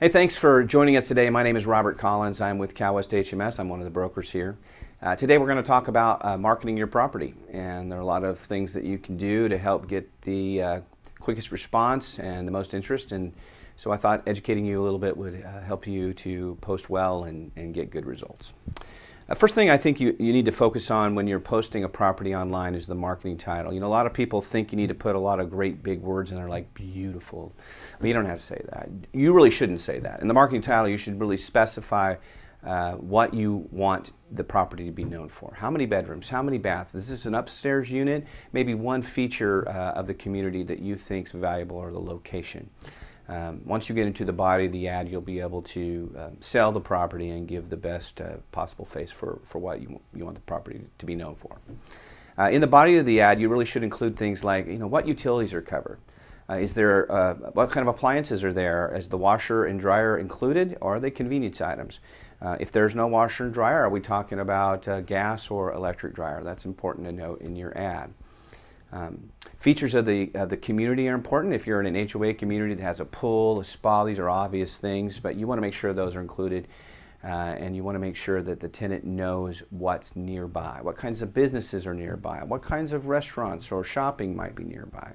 Hey, thanks for joining us today. My name is Robert Collins. I'm with CalWest HMS. I'm one of the brokers here. Today we're going to talk about marketing your property, and there are a lot of things that you can do to help get the quickest response and the most interest, and so I thought educating you a little bit would help you to post well and get good results. First thing I think you need to focus on when you're posting a property online is the marketing title. You know, a lot of people think you need to put a lot of great big words in there like beautiful. Well, you don't have to say that. You really shouldn't say that. In the marketing title, you should really specify what you want the property to be known for. How many bedrooms? How many baths? Is this an upstairs unit? Maybe one feature of the community that you think is valuable, or the location. Once you get into the body of the ad, you'll be able to sell the property and give the best possible face for what you want the property to be known for. In the body of the ad, you really should include things like, you know, what utilities are covered. Is there what kind of appliances are there? Is the washer and dryer included, or are they convenience items? If there's no washer and dryer, are we talking about gas or electric dryer? That's important to note in your ad. Features of the community are important. If you're in an HOA community that has a pool, a spa, these are obvious things, but you want to make sure those are included, and you want to make sure that the tenant knows what's nearby, what kinds of businesses are nearby, what kinds of restaurants or shopping might be nearby.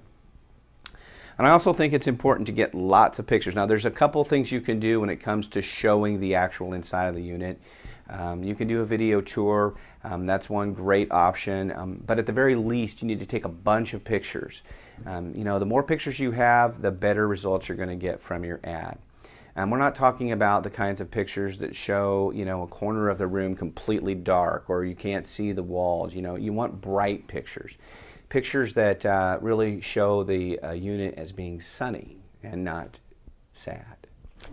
And I also think it's important to get lots of pictures. Now, there's a couple things you can do when it comes to showing the actual inside of the unit. You can do a video tour. That's one great option. But at the very least, you need to take a bunch of pictures. You know, the more pictures you have, the better results you're going to get from your ad. And we're not talking about the kinds of pictures that show, you know, a corner of the room completely dark, or you can't see the walls. You know, you want bright pictures. Pictures that really show the unit as being sunny and not sad.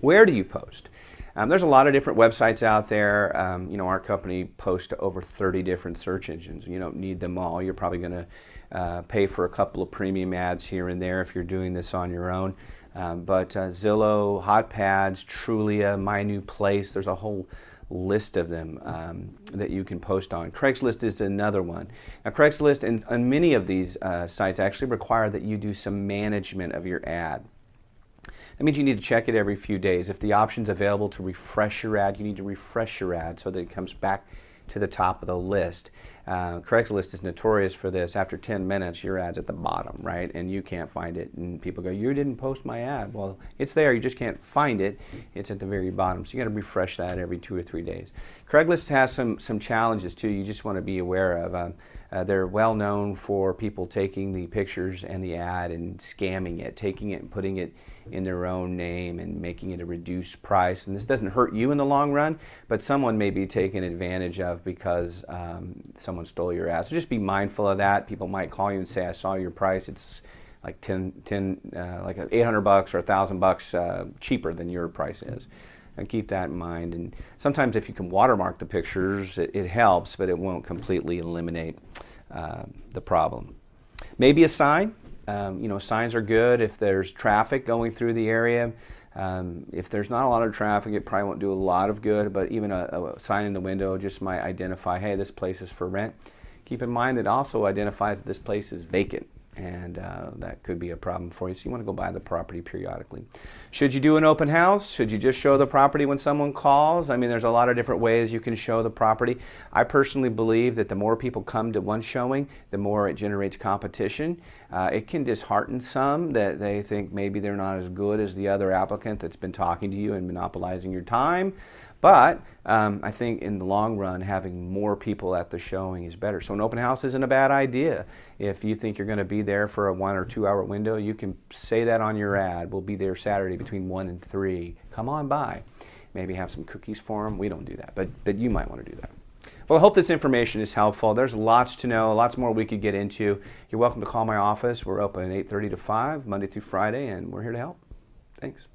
Where do you post? There's a lot of different websites out there. You know, our company posts to over 30 different search engines. You don't need them all. You're probably going to pay for a couple of premium ads here and there if you're doing this on your own. But Zillow, HotPads, Trulia, My New Place, there's a whole list of them that you can post on. Craigslist is another one. Now, Craigslist and many of these sites actually require that you do some management of your ad. That means you need to check it every few days. If the option's available to refresh your ad, you need to refresh your ad so that it comes back to the top of the list. Craigslist is notorious for this. After 10 minutes, your ad's at the bottom, right? And you can't find it. And people go, you didn't post my ad. Well, it's there. You just can't find it. It's at the very bottom. So you got to refresh that every 2 or 3 days. Craigslist has some challenges, too, you just want to be aware of. They're well known for people taking the pictures and the ad and scamming it, taking it and putting it in their own name and making it a reduced price. And this doesn't hurt you in the long run, but someone may be taken advantage of because someone stole your ad. So just be mindful of that. People might call you and say, I saw your price. It's like like $800 or $1,000 cheaper than your price is. And keep that in mind. And sometimes if you can watermark the pictures, it helps, but it won't completely eliminate the problem. Maybe a sign. You know, signs are good if there's traffic going through the area. If there's not a lot of traffic, it probably won't do a lot of good, but even a sign in the window just might identify, hey, this place is for rent. Keep in mind that it also identifies that this place is vacant, and that could be a problem for you, so you want to go by the property periodically. Should you do an open house? Should you just show the property when someone calls? I mean, there's a lot of different ways you can show the property. I personally believe that the more people come to one showing, the more it generates competition. It can dishearten some that they think maybe they're not as good as the other applicant that's been talking to you and monopolizing your time. But I think in the long run, having more people at the showing is better. So an open house isn't a bad idea. If you think you're going to be there for a 1 or 2 hour window, you can say that on your ad. We'll be there Saturday between 1 and 3. Come on by. Maybe have some cookies for them. We don't do that, but you might want to do that. Well, I hope this information is helpful. There's lots to know, lots more we could get into. You're welcome to call my office. We're open 8:30 to 5, Monday through Friday, and we're here to help. Thanks.